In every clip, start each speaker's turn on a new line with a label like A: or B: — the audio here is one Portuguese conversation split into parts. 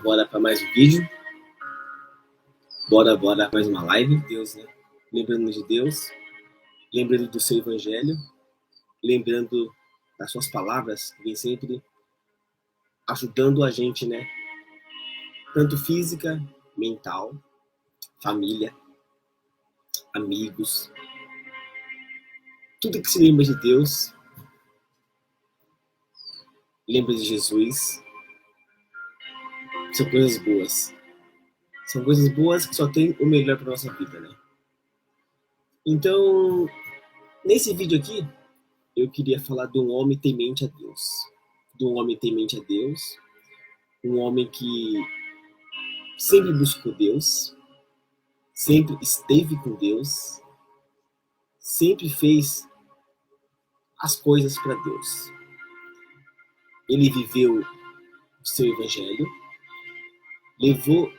A: Bora para mais um vídeo. Bora para mais uma live. Deus, né? Lembrando de Deus, lembrando do seu evangelho, lembrando das suas palavras, que vem sempre ajudando a gente, né? Tanto física, mental, família, amigos, tudo que se lembra de Deus, lembra de Jesus, são coisas boas. São coisas boas que só tem o melhor para nossa vida, né? Então, nesse vídeo aqui, eu queria falar de um homem temente a Deus. De um homem temente a Deus, um homem que sempre buscou Deus, sempre esteve com Deus, sempre fez as coisas para Deus. Ele viveu o seu evangelho, levou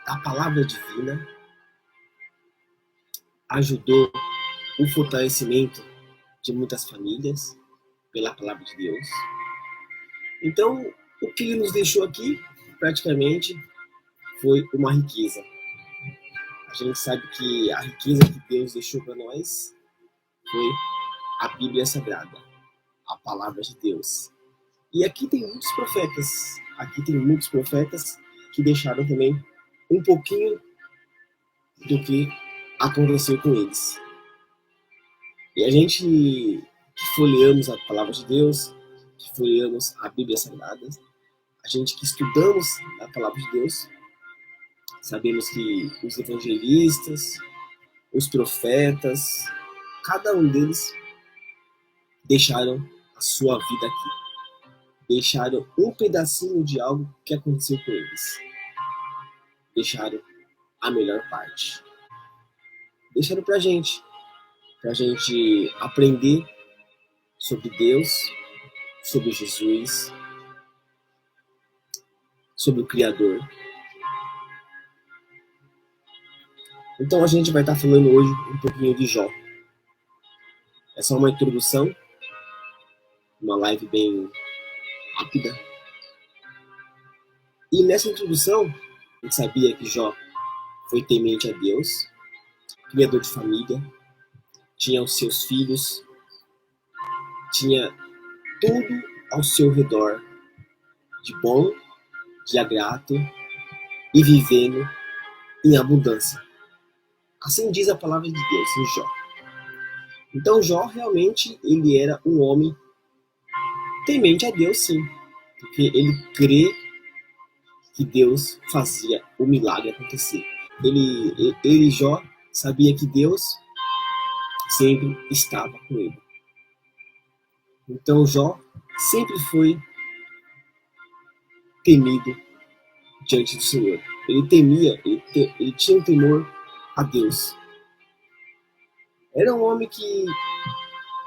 A: a palavra divina, ajudou o fortalecimento de muitas famílias pela palavra de Deus. Então, o que ele nos deixou aqui, praticamente, foi uma riqueza. A gente sabe que a riqueza que Deus deixou para nós foi a Bíblia Sagrada, a palavra de Deus. E aqui tem muitos profetas que deixaram também um pouquinho do que aconteceu com eles. E a gente que folheamos a palavra de Deus, que folheamos a Bíblia Sagrada, a gente que estudamos a palavra de Deus, sabemos que os evangelistas, os profetas, cada um deles deixaram a sua vida aqui. Deixaram um pedacinho de algo que aconteceu com eles. Deixaram a melhor parte. Deixaram pra gente aprender sobre Deus, sobre Jesus, sobre o Criador. Então a gente vai estar falando hoje um pouquinho de Jó. É só uma introdução, uma live bem rápida. E nessa introdução, a gente sabia que Jó foi temente a Deus, criador de família, tinha os seus filhos, tinha tudo ao seu redor de bom, de agrado e vivendo em abundância. Assim diz a palavra de Deus em Jó. Então Jó realmente ele era um homem temente a Deus, sim, porque ele crê que Deus fazia o milagre acontecer. Ele Jó sabia que Deus sempre estava com ele. Então Jó sempre foi temido diante do Senhor. Ele temia, ele tinha um temor a Deus. Era um homem que,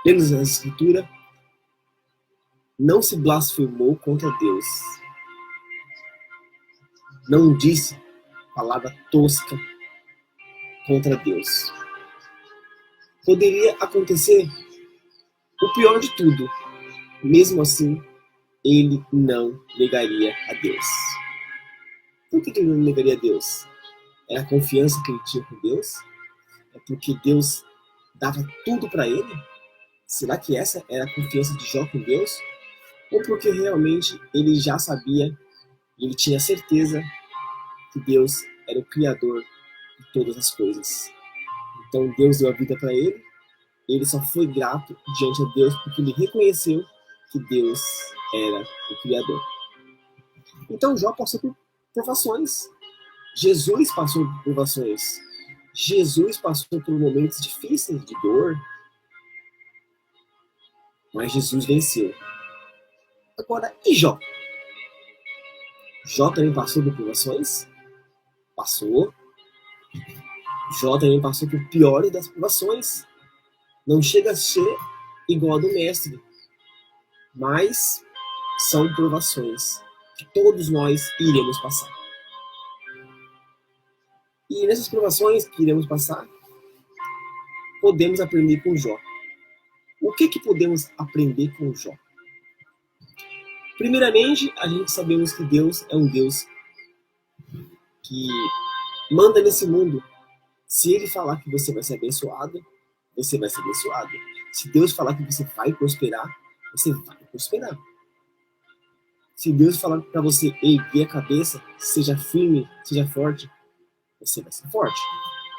A: pelas Escrituras, não se blasfemou contra Deus. Não disse palavra tosca contra Deus. Poderia acontecer o pior de tudo. Mesmo assim, ele não negaria a Deus. Por que ele não negaria a Deus? Era a confiança que ele tinha com Deus? É porque Deus dava tudo para ele? Será que essa era a confiança de Jó com Deus? Ou porque realmente ele já sabia, ele tinha certeza que Deus era o Criador de todas as coisas? Então Deus deu a vida para ele, ele só foi grato diante de Deus porque ele reconheceu que Deus era o Criador. Então Jó passou por provações. Jesus passou por provações. Jesus passou por momentos difíceis de dor, mas Jesus venceu. Agora, e Jó? Jó também passou por provações? Passou. Jó também passou por piores das provações. Não chega a ser igual a do mestre, mas são provações que todos nós iremos passar. E nessas provações que iremos passar, podemos aprender com Jó. O que podemos aprender com Jó? Primeiramente, a gente sabemos que Deus é um Deus que manda nesse mundo. Se Ele falar que você vai ser abençoado, você vai ser abençoado. Se Deus falar que você vai prosperar, você vai prosperar. Se Deus falar para você erguer a cabeça, seja firme, seja forte, você vai ser forte.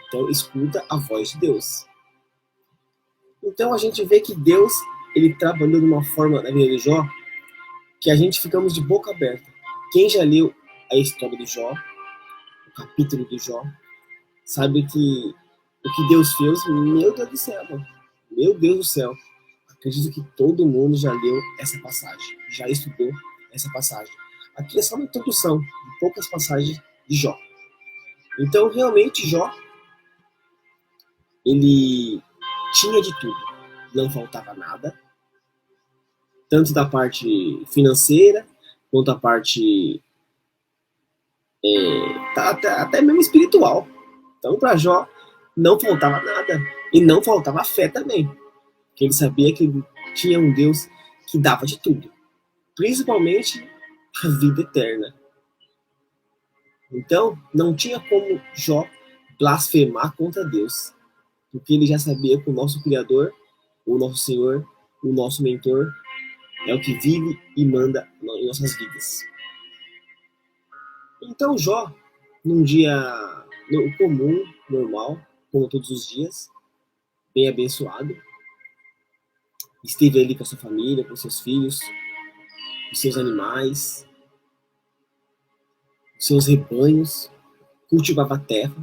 A: Então, escuta a voz de Deus. Então, a gente vê que Deus, ele trabalhou de uma forma na vida de Jó, que a gente ficamos de boca aberta. Quem já leu a história do Jó, o capítulo do Jó, sabe que o que Deus fez, meu Deus do céu, mano. Meu Deus do céu. Acredito que todo mundo já leu essa passagem, já estudou essa passagem. Aqui é só uma introdução de poucas passagens de Jó. Então, realmente, Jó, ele tinha de tudo. Não faltava nada. Tanto da parte financeira, quanto da parte até mesmo espiritual. Então, para Jó, não faltava nada. E não faltava fé também. Porque ele sabia que ele tinha um Deus que dava de tudo. Principalmente a vida eterna. Então, não tinha como Jó blasfemar contra Deus. Porque ele já sabia que o nosso Criador, o nosso Senhor, o nosso mentor, é o que vive e manda em nossas vidas. Então, Jó, num dia comum, normal, como todos os dias, bem abençoado, esteve ali com a sua família, com seus filhos, com seus animais, com seus rebanhos, cultivava a terra,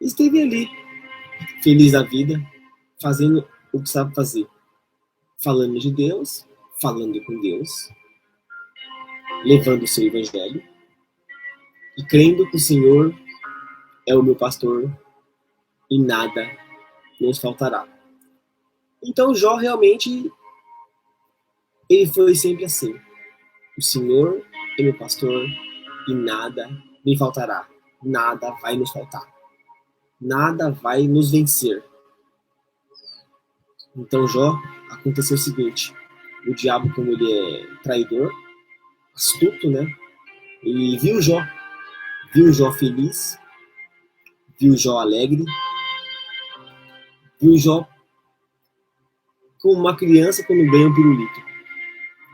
A: esteve ali, feliz da vida, fazendo o que sabe fazer, falando de Deus, falando com Deus, levando o seu evangelho e crendo que o Senhor é o meu pastor e nada nos faltará. Então Jó realmente ele foi sempre assim. O Senhor é meu pastor e nada me faltará. Nada vai nos faltar. Nada vai nos vencer. Então Jó, aconteceu o seguinte. O diabo, como ele é traidor, astuto, né? Ele viu Jó feliz, viu Jó alegre, viu Jó como uma criança quando ganha um pirulito,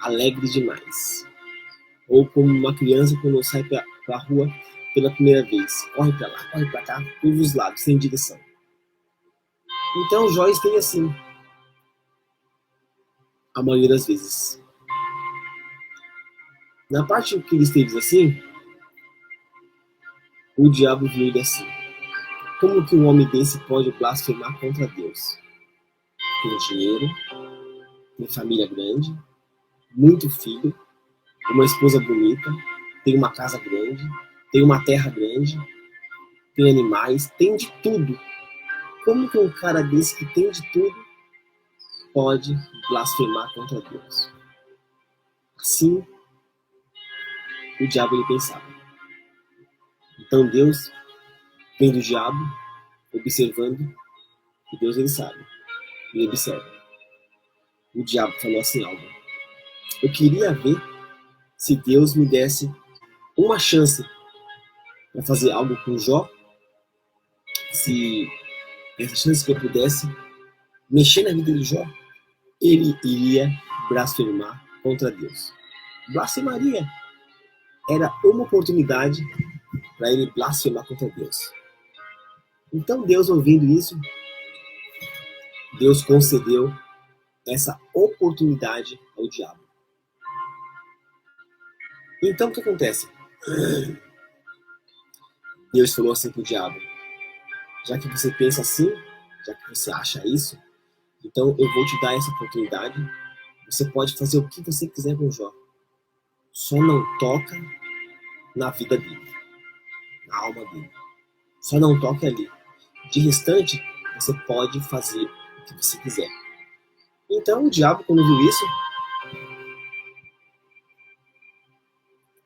A: alegre demais. Ou como uma criança quando sai para a rua pela primeira vez, corre para lá, corre para cá, todos os lados, sem direção. Então Jó esteve assim, a maioria das vezes. Na parte que ele esteve assim, o diabo viu ele assim. Como que um homem desse pode blasfemar contra Deus? Tem dinheiro, tem família grande, muito filho, uma esposa bonita, tem uma casa grande, tem uma terra grande, tem animais, tem de tudo. Como que um cara desse que tem de tudo pode blasfemar contra Deus? Assim, o diabo ele pensava. Então Deus vem do diabo, observando, e Deus ele sabe, ele observa. O diabo falou assim algo. Eu queria ver se Deus me desse uma chance para fazer algo com Jó, se essa chance que eu pudesse mexer na vida de Jó, ele iria blasfemar contra Deus. Blasfemaria era uma oportunidade para ele blasfemar contra Deus. Então Deus, ouvindo isso, Deus concedeu essa oportunidade ao diabo. Então o que acontece? Deus falou assim para o diabo: já que você pensa assim, já que você acha isso, então eu vou te dar essa oportunidade. Você pode fazer o que você quiser com Jó. Só não toca na vida dele, na alma dele. Só não toque ali. De restante, você pode fazer o que você quiser. Então o diabo, quando viu isso,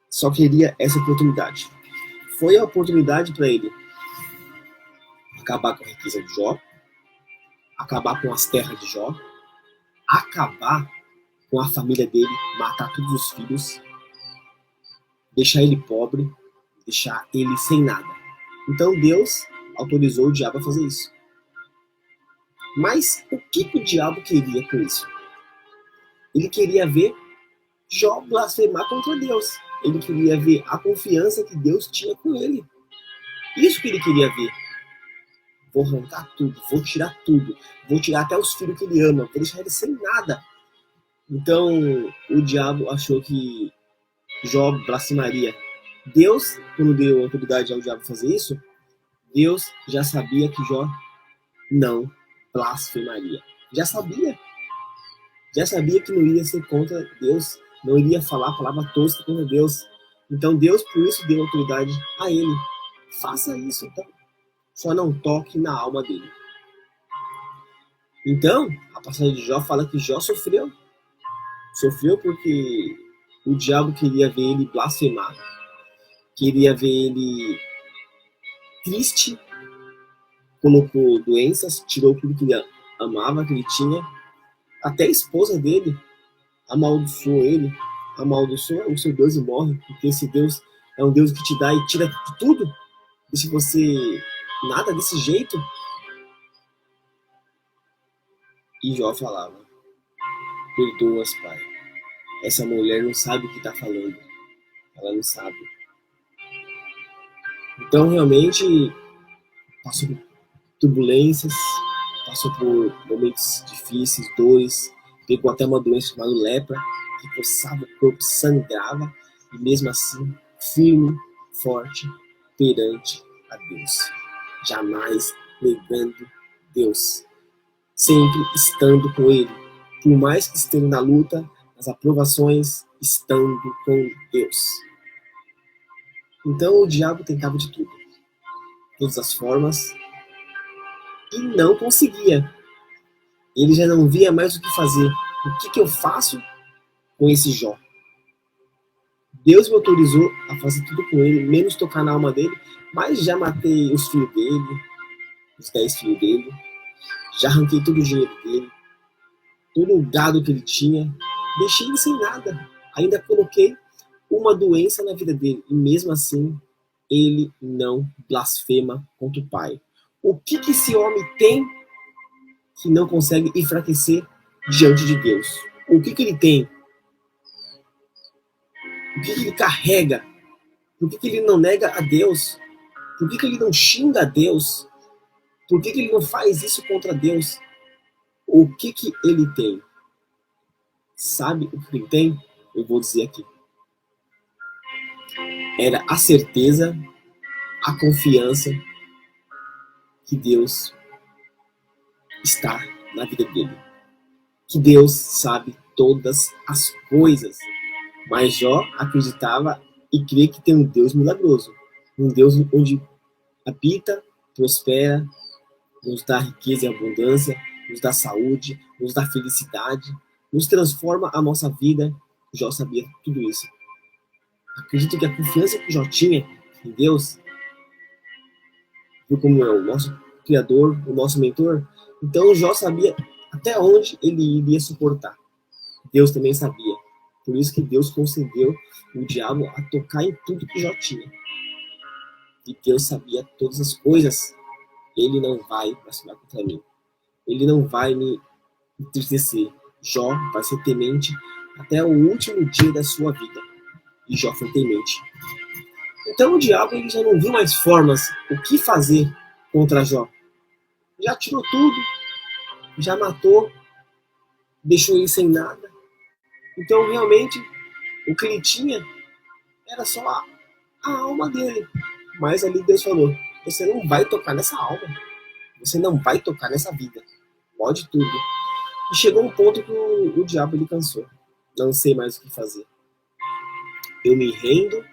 A: só queria essa oportunidade. Foi a oportunidade para ele acabar com a riqueza de Jó, acabar com as terras de Jó, acabar com a família dele, matar todos os filhos, deixar ele pobre, deixar ele sem nada. Então Deus autorizou o diabo a fazer isso. Mas o que o diabo queria com isso? Ele queria ver Jó blasfemar contra Deus. Ele queria ver a confiança que Deus tinha com ele. Isso que ele queria ver. Vou arrancar tudo, vou tirar tudo, vou tirar até os filhos que ele ama, vou deixar ele sem nada. Então o diabo achou que Jó blasfemaria. Deus, quando deu autoridade ao diabo fazer isso, Deus já sabia que Jó não blasfemaria. Já sabia que não ia ser contra Deus, não iria falar a palavra tosca contra Deus. Então Deus, por isso, deu autoridade a ele. Faça isso, então. Só não toque na alma dele. Então, a passagem de Jó fala que Jó sofreu. Sofreu porque o diabo queria ver ele blasfemar. Queria ver ele triste. Colocou doenças, tirou tudo que ele amava, que ele tinha. Até a esposa dele amaldiçoou ele. Amaldiçoa o seu Deus e morre. Porque esse Deus é um Deus que te dá e tira tudo. E se você nada desse jeito. E Jó falava: perdoa-as, pai. Essa mulher não sabe o que está falando. Ela não sabe. Então, realmente, passou por turbulências, passou por momentos difíceis, dores, pegou até uma doença chamada lepra, que coçava o corpo, sangrava, e mesmo assim, firme, forte, perante a Deus. Jamais negando Deus. Sempre estando com Ele. Por mais que estejam na luta, nas aprovações, estando com Deus. Então o diabo tentava de tudo. Todas as formas. E não conseguia. Ele já não via mais o que fazer. O que eu faço com esse Jó? Deus me autorizou a fazer tudo com ele, menos tocar na alma dele, mas já matei os filhos dele, os 10 filhos dele, já arranquei todo o dinheiro dele, todo o gado que ele tinha, deixei ele sem nada. Ainda coloquei uma doença na vida dele, e mesmo assim, ele não blasfema contra o Pai. O que esse homem tem que não consegue enfraquecer diante de Deus? O que ele tem? O que ele carrega? Por que ele não nega a Deus? Por que ele não xinga a Deus? Por que ele não faz isso contra Deus? O que ele tem? Sabe o que ele tem? Eu vou dizer aqui. Era a certeza, a confiança que Deus está na vida dele. Que Deus sabe todas as coisas. Mas Jó acreditava e crê que tem um Deus milagroso. Um Deus onde habita, prospera, nos dá riqueza e abundância, nos dá saúde, nos dá felicidade, nos transforma a nossa vida. Jó sabia tudo isso. Acredito que a confiança que Jó tinha em Deus, como é o nosso Criador, o nosso mentor, então Jó sabia até onde ele iria suportar. Deus também sabia. Por isso que Deus concedeu o diabo a tocar em tudo que Jó tinha. E Deus sabia todas as coisas. Ele não vai blasfemar contra mim. Ele não vai me entristecer. Jó vai ser temente até o último dia da sua vida. E Jó foi temente. Então o diabo ele já não viu mais formas o que fazer contra Jó. Já tirou tudo, já matou, deixou ele sem nada. Então realmente o que ele tinha era só a alma dele. Mas ali Deus falou: você não vai tocar nessa alma, você não vai tocar nessa vida, pode tudo. E chegou um ponto que o diabo ele cansou. Não sei mais o que fazer. Eu me rendo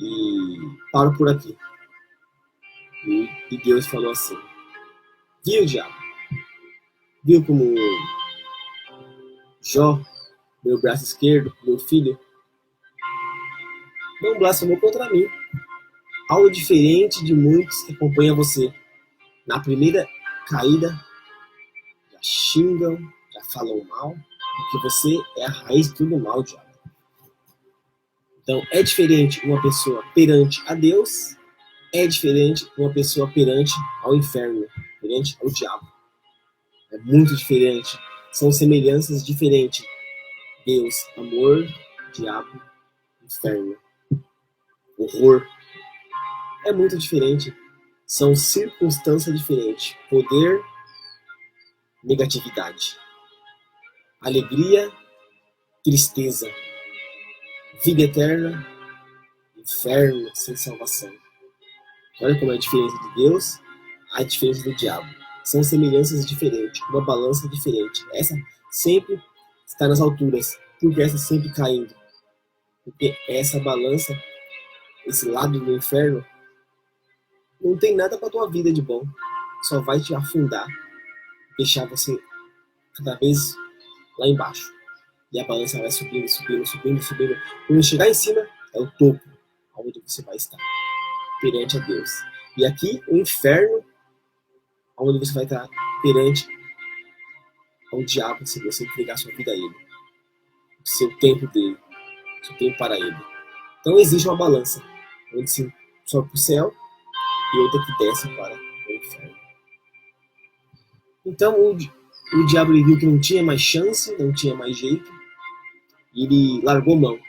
A: e paro por aqui. E Deus falou assim: viu, diabo? Viu como Jó, meu braço esquerdo, meu filho, não blasfemou contra mim. Algo diferente de muitos que acompanham você. Na primeira caída, já xingam, já falam mal. Porque você é a raiz de todo mal, diabo. Então, é diferente uma pessoa perante a Deus, é diferente uma pessoa perante ao inferno, perante ao diabo. É muito diferente. São semelhanças diferentes. Deus, amor, diabo, inferno, horror. É muito diferente. São circunstâncias diferentes. Poder, negatividade. Alegria, tristeza. Vida eterna, inferno sem salvação. Olha como é a diferença de Deus, a diferença do diabo. São semelhanças diferentes, uma balança diferente. Essa sempre está nas alturas, porque essa sempre caindo. Porque essa balança, esse lado do inferno, não tem nada para tua vida de bom. Só vai te afundar, deixar você cada vez lá embaixo. E a balança vai subindo, subindo, subindo, subindo. Quando chegar em cima, é o topo, onde você vai estar, perante a Deus. E aqui, o inferno, onde você vai estar perante ao diabo, se você entregar sua vida a ele. O seu tempo dele, o seu tempo para ele. Então existe uma balança, onde se sobe para o céu e outra que desce para o inferno. Então o diabo ele viu que não tinha mais chance, não tinha mais jeito, e ele largou mão.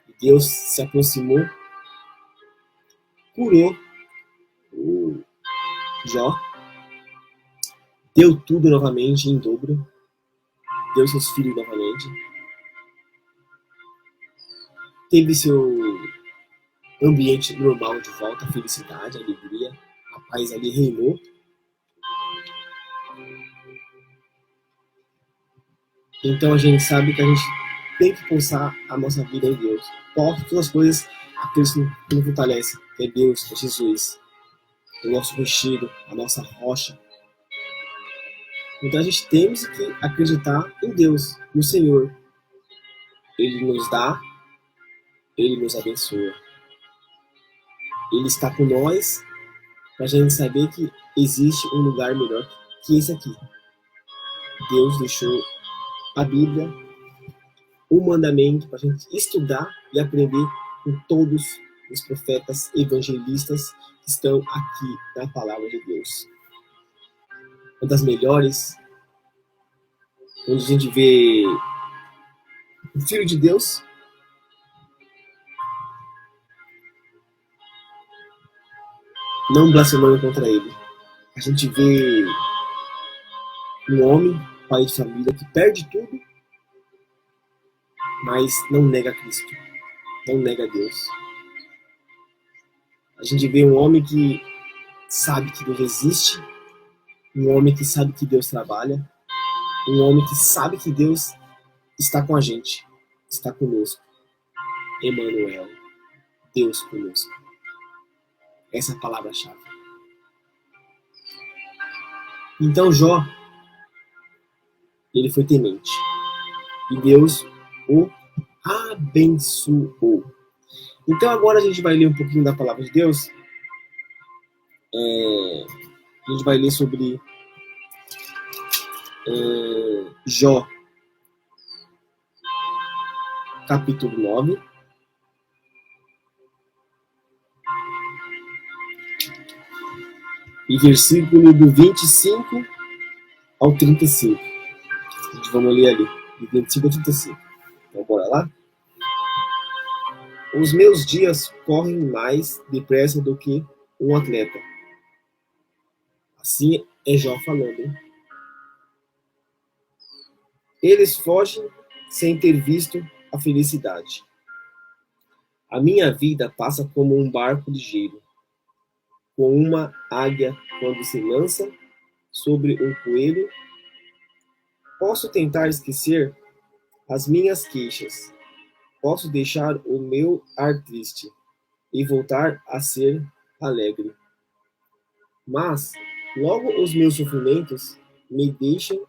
A: E Deus se aproximou, curou o Jó, deu tudo novamente em dobro, deu seus filhos novamente, teve seu ambiente normal de volta, a felicidade, a alegria, a paz ali reinou. Então a gente sabe que a gente tem que pulsar a nossa vida em Deus. Todas as coisas, aqueles que nos fortalecem, que é Deus, que é Jesus, o nosso vestido, a nossa rocha. Então a gente tem que acreditar em Deus, no Senhor. Ele nos dá, Ele nos abençoa. Ele está com nós para a gente saber que existe um lugar melhor que esse aqui. Deus deixou a Bíblia, o mandamento para a gente estudar e aprender com todos os profetas evangelistas que estão aqui na palavra de Deus. Uma das melhores, onde a gente vê o Filho de Deus não blasfemando contra ele. A gente vê um homem, pai de família, que perde tudo, mas não nega Cristo, não nega Deus. A gente vê um homem que sabe que Deus existe, um homem que sabe que Deus trabalha, um homem que sabe que Deus está com a gente, está conosco. Emmanuel, Deus conosco. Essa é a palavra-chave. Então Jó, ele foi temente. E Deus o abençoou. Então agora a gente vai ler um pouquinho da palavra de Deus. A gente vai ler sobre Jó, capítulo 9. E versículo do 25 ao 35. A gente vamos ler ali, do 25 ao 35. Então bora lá? Os meus dias correm mais depressa do que um atleta. Assim é Jó falando. Hein? Eles fogem sem ter visto a felicidade. A minha vida passa como um barco ligeiro, com uma águia quando se lança sobre um coelho. Posso tentar esquecer as minhas queixas. Posso deixar o meu ar triste e voltar a ser alegre. Mas logo os meus sofrimentos me deixam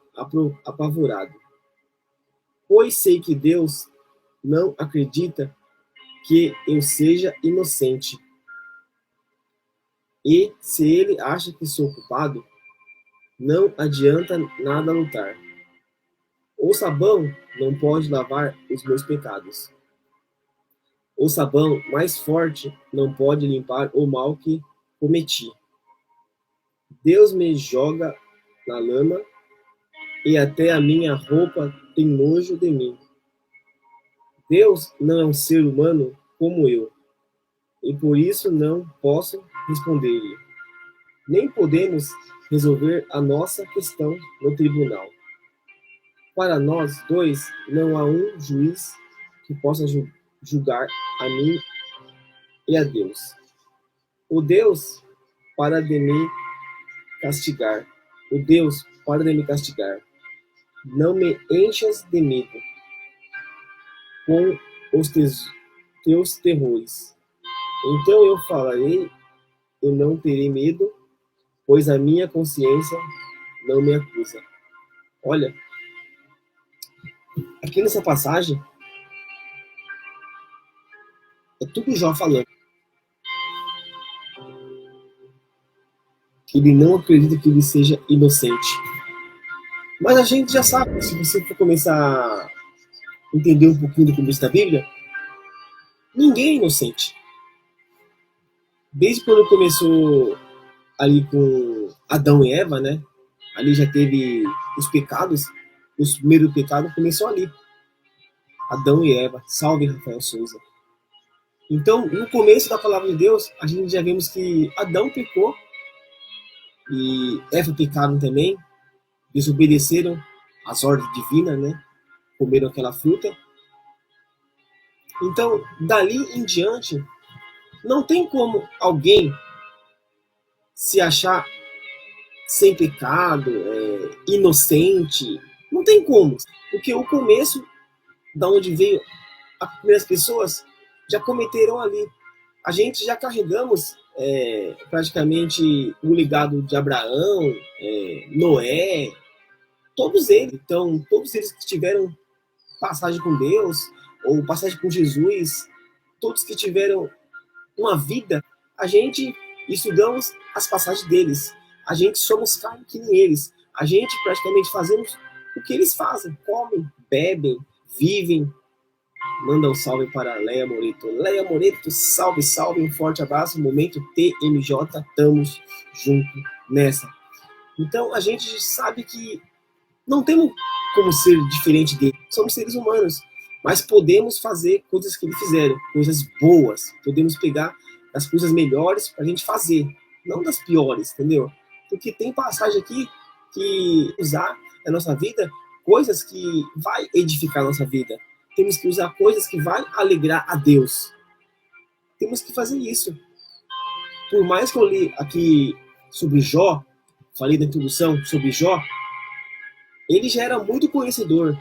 A: apavorado, pois sei que Deus não acredita que eu seja inocente. E se ele acha que sou culpado, não adianta nada lutar. O sabão não pode lavar os meus pecados. O sabão mais forte não pode limpar o mal que cometi. Deus me joga na lama e até a minha roupa tem nojo de mim. Deus não é um ser humano como eu, e por isso não posso responder-lhe. Nem podemos resolver a nossa questão no tribunal. Para nós dois, não há um juiz que possa julgar a mim e a Deus. O Deus para de me castigar. O Deus para de me castigar. Não me enchas de medo com os teus terrores. Então eu falarei e não terei medo, pois a minha consciência não me acusa. Olha, aqui nessa passagem, é tudo Jó falando. Que ele não acredita que ele seja inocente. Mas a gente já sabe, se você for começar a entender um pouquinho do começo da Bíblia, ninguém é inocente. Desde quando começou ali com Adão e Eva, né? Ali já teve os pecados, o primeiro pecado começou ali. Adão e Eva, salve Rafael Souza. Então, no começo da palavra de Deus, a gente já vemos que Adão pecou e Eva pecaram também, desobedeceram às ordens divinas, né? Comeram aquela fruta. Então, dali em diante, não tem como alguém se achar sem pecado, inocente. Não tem como. Porque o começo, da onde veio as primeiras pessoas, já cometeram ali. A gente já carregamos praticamente o legado de Abraão, Noé, todos eles. Então, todos eles que tiveram passagem com Deus, ou passagem com Jesus, todos que tiveram uma vida, a gente estudamos as passagens deles. A gente somos carne que nem eles. A gente praticamente fazemos o que eles fazem. Comem, bebem, vivem. Manda um salve para Leia Moreto. Leia Moreto, salve, salve. Um forte abraço. Momento TMJ, estamos junto nessa. Então, a gente sabe que não temos como ser diferente dele. Somos seres humanos. Mas podemos fazer coisas que ele fizeram, coisas boas. Podemos pegar as coisas melhores para a gente fazer, não das piores, entendeu? Porque tem passagem aqui que usar na nossa vida coisas que vai edificar a nossa vida. Temos que usar coisas que vai alegrar a Deus. Temos que fazer isso. Por mais que eu li aqui sobre Jó, falei na introdução sobre Jó, ele já era muito conhecedor.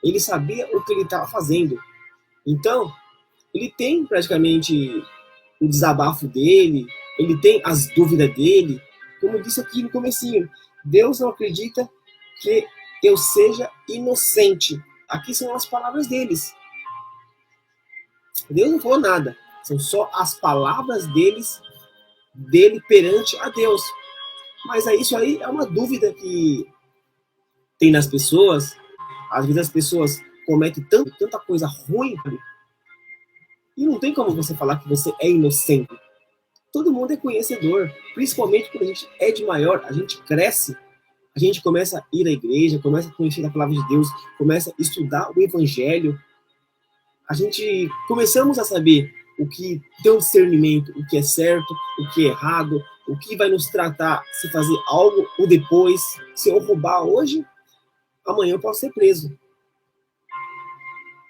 A: Ele sabia o que ele estava fazendo. Então, ele tem praticamente o desabafo dele, ele tem as dúvidas dele. Como eu disse aqui no comecinho, Deus não acredita que eu seja inocente. Aqui são as palavras deles. Deus não falou nada. São só as palavras dele perante a Deus. Mas isso aí é uma dúvida que tem nas pessoas. Às vezes as pessoas cometem tanta coisa ruim e não tem como você falar que você é inocente. Todo mundo é conhecedor, principalmente quando a gente é de maior, a gente cresce, a gente começa a ir à igreja, começa a conhecer a palavra de Deus, começa a estudar o evangelho. A gente começamos a saber o que tem um discernimento, o que é certo, o que é errado, o que vai nos tratar se fazer algo ou depois. Se eu roubar hoje, amanhã eu posso ser preso.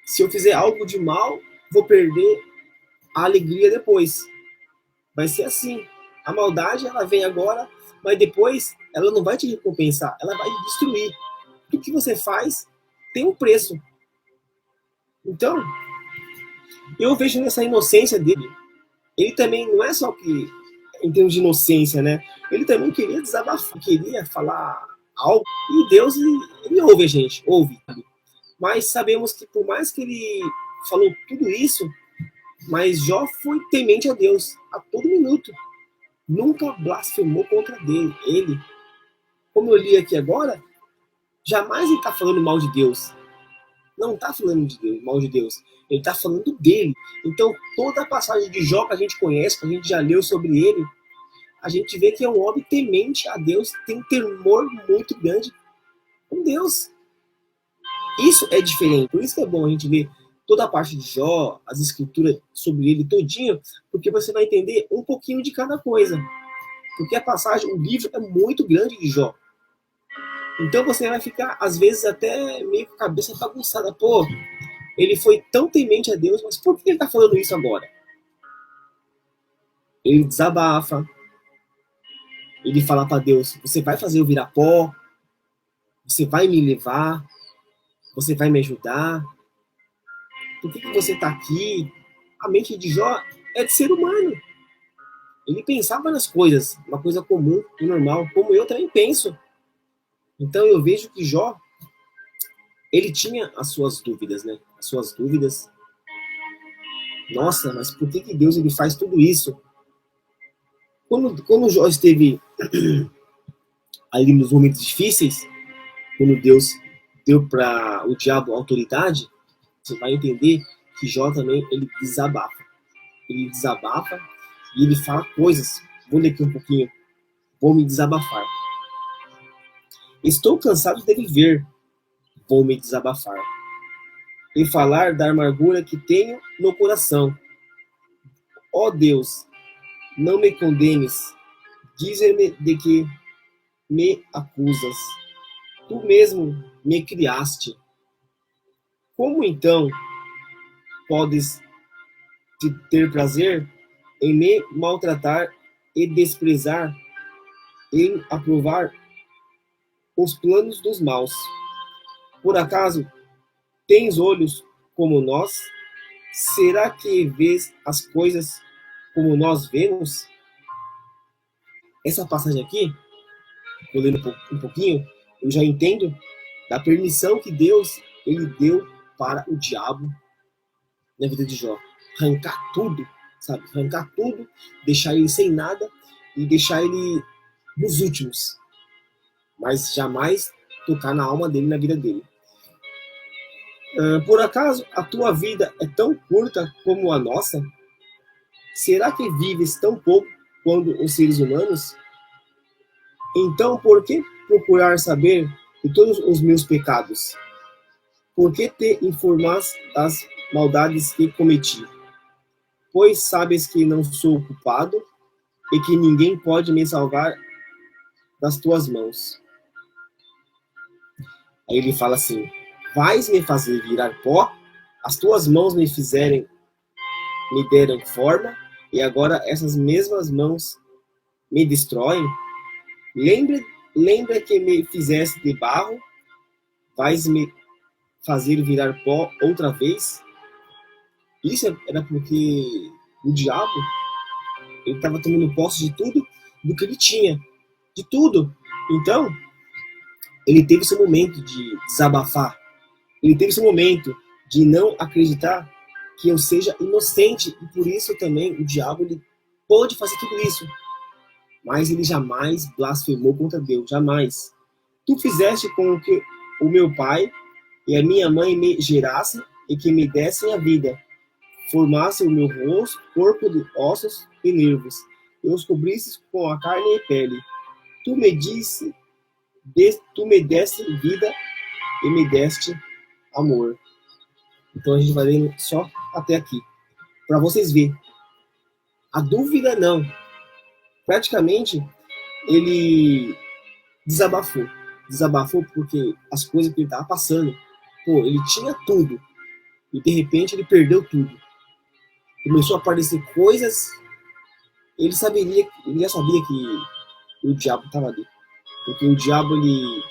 A: Se eu fizer algo de mal, vou perder a alegria depois. Vai ser assim. A maldade, ela vem agora, mas depois ela não vai te recompensar, ela vai te destruir. Tudo que você faz tem um preço. Então, eu vejo nessa inocência dele. Ele também não é só que, em termos de inocência, né? Ele também queria desabafar, queria falar algo. E Deus, ele ouve a gente, ouve. Mas sabemos que por mais que ele falou tudo isso, mas Jó foi temente a Deus a todo minuto. Nunca blasfemou contra ele. Como eu li aqui agora, Jamais ele está falando mal de Deus. Não está falando de Deus, mal de Deus. Ele está falando dele. Então, toda a passagem de Jó que a gente conhece, que a gente já leu sobre ele, a gente vê que é um homem temente a Deus, tem um temor muito grande com Deus. Isso é diferente. Por isso que é bom a gente ver toda a parte de Jó, as escrituras sobre ele todinho, porque você vai entender um pouquinho de cada coisa. Porque a passagem, o livro é muito grande de Jó. Então você vai ficar, às vezes, até meio com a cabeça bagunçada. Pô, ele foi tão temente a Deus, mas por que ele está falando isso agora? Ele desabafa. Ele fala para Deus, você vai fazer eu virar pó? Você vai me levar? Você vai me ajudar? Por que você está aqui? A mente de Jó é de ser humano. Ele pensava nas coisas, uma coisa comum e normal, como eu também penso. Então eu vejo que Jó, ele tinha as suas dúvidas, né? As suas dúvidas. Nossa, mas por que Deus ele faz tudo isso? Quando Jó esteve ali nos momentos difíceis, quando Deus deu para o diabo autoridade, você vai entender que Jó também ele desabafa. Ele desabafa e ele fala coisas. Vou ler aqui um pouquinho. Vou me desabafar. Estou cansado de viver. Vou me desabafar. E falar da amargura que tenho no coração. Ó Deus, não me condenes. Dize-me de que me acusas. Tu mesmo me criaste. Como então podes ter prazer em me maltratar e desprezar, em aprovar os planos dos maus? Por acaso tens olhos como nós? Será que vês as coisas como nós vemos? Essa passagem aqui, vou ler um pouquinho, eu já entendo da permissão que Deus ele deu para o diabo na vida de Jó. Arrancar tudo, sabe? Arrancar tudo, deixar ele sem nada e deixar ele nos últimos. Mas jamais tocar na alma dele, na vida dele. Por acaso a tua vida é tão curta como a nossa? Será que vives tão pouco quanto os seres humanos? Então por que procurar saber de todos os meus pecados? Por que te informas das maldades que cometi? Pois sabes que não sou culpado e que ninguém pode me salvar das tuas mãos. Aí ele fala assim, vais me fazer virar pó? As tuas mãos me deram forma, e agora essas mesmas mãos me destroem? Lembra que me fizeste de barro? Vais me fazer virar pó outra vez? Isso era porque o diabo ele estava tomando posse de tudo do que ele tinha, de tudo. Então, ele teve esse momento de desabafar. Ele teve esse momento de não acreditar que eu seja inocente. E por isso também o diabo ele pode fazer tudo isso. Mas ele jamais blasfemou contra Deus. Jamais. Tu fizeste com que o meu pai e a minha mãe me gerassem e que me dessem a vida. Formasse o meu rosto, corpo de ossos e nervos. E os cobrisses com a carne e pele. Tu me deste vida e me deste amor. Então a gente vai lendo só até aqui. Para vocês verem. A dúvida não. Praticamente ele desabafou. Desabafou porque as coisas que ele estava passando. Pô, ele tinha tudo. E de repente ele perdeu tudo. Começou a aparecer coisas. Ele já sabia que o diabo estava ali. Porque o diabo ele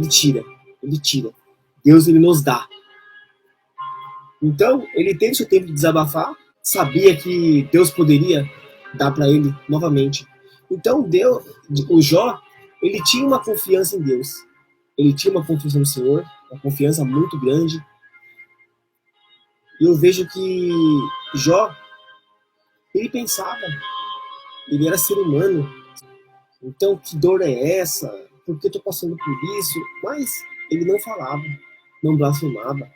A: tira. Deus ele nos dá. Então, ele teve seu tempo de desabafar, sabia que Deus poderia dar para ele novamente. Então, o Jó, ele tinha uma confiança em Deus. Ele tinha uma confiança no Senhor, uma confiança muito grande. E eu vejo que Jó, ele pensava, ele era ser humano. Então, que dor é essa? porque estou passando por isso, mas ele não falava, não blasfemava.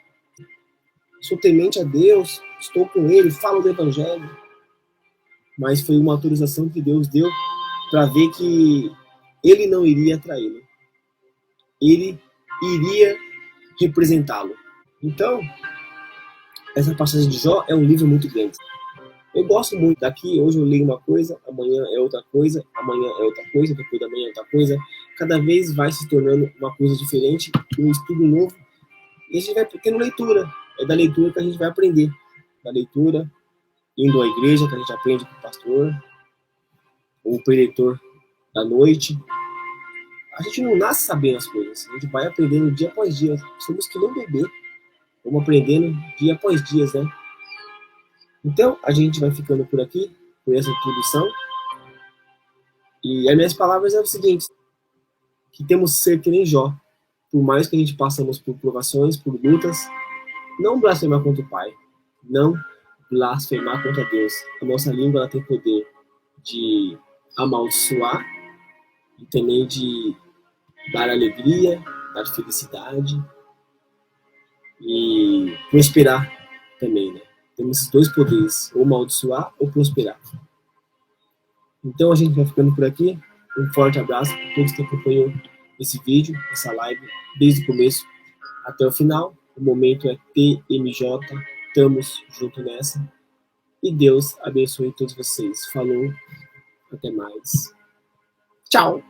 A: Sou temente a Deus, estou com ele, falo do evangelho, mas foi uma autorização que Deus deu para ver que ele não iria traí-lo, ele iria representá-lo. Então, essa passagem de Jó é um livro muito grande. Eu gosto muito daqui, hoje eu leio uma coisa, amanhã é outra coisa, amanhã é outra coisa, depois da manhã é outra coisa. Cada vez vai se tornando uma coisa diferente, um estudo novo, e a gente vai tendo leitura. É da leitura que a gente vai aprender. Da leitura, indo à igreja, que a gente aprende com o pastor, ou o preletor da noite. A gente não nasce sabendo as coisas, a gente vai aprendendo dia após dia. Somos que nem bebê, vamos aprendendo dia após dia, né? Então, a gente vai ficando por aqui, por essa introdução. E as minhas palavras é o seguinte, que temos que ser que nem Jó. Por mais que a gente passamos por provações, por lutas, não blasfemar contra o Pai. Não blasfemar contra Deus. A nossa língua ela tem poder de amaldiçoar e também de dar alegria, dar felicidade e prosperar também, né? Temos esses dois poderes, ou amaldiçoar ou prosperar. Então a gente vai ficando por aqui. Um forte abraço para todos que acompanham esse vídeo, essa live, desde o começo até o final. O momento é TMJ, estamos junto nessa. E Deus abençoe todos vocês. Falou, até mais. Tchau!